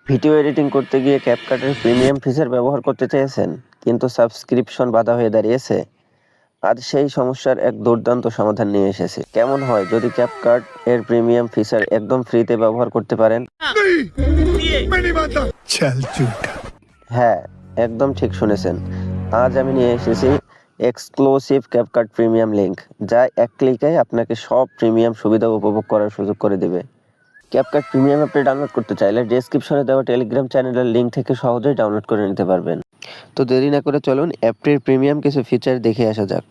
Video editing করতে গিয়ে ক্যাপকাটের premium feature ব্যবহার করতে চেয়েছেন, কিন্তু সাবস্ক্রিপশন বাধা হয়ে দাঁড়িয়েছে? আজ সেই সমস্যার এক দুর্দান্ত সমাধান নিয়ে এসেছি। কেমন হয় যদি ক্যাপকাট এর প্রিমিয়াম ফিচার একদম ফ্রিতে ব্যবহার করতে পারেন? হ্যাঁ, একদম ঠিক শুনেছেন। আজ আমি নিয়ে এসেছি এক্সক্লুসিভ ক্যাপকাট প্রিমিয়াম লিংক, যা এক ক্লিকে আপনাকে সব প্রিমিয়াম সুবিধা উপভোগ করার সুযোগ করে দেবে। ক্যাপকাট প্রিমিয়াম অ্যাপটি ডাউনলোড করতে চাইলে ডেসক্রিপশনে দেওয়া টেলিগ্রাম চ্যানেলের লিঙ্ক থেকে সহজেই ডাউনলোড করে নিতে পারবেন। তো দেরি না করে চলুন অ্যাপটির প্রিমিয়াম কিছু ফিচার দেখে আসা যাক।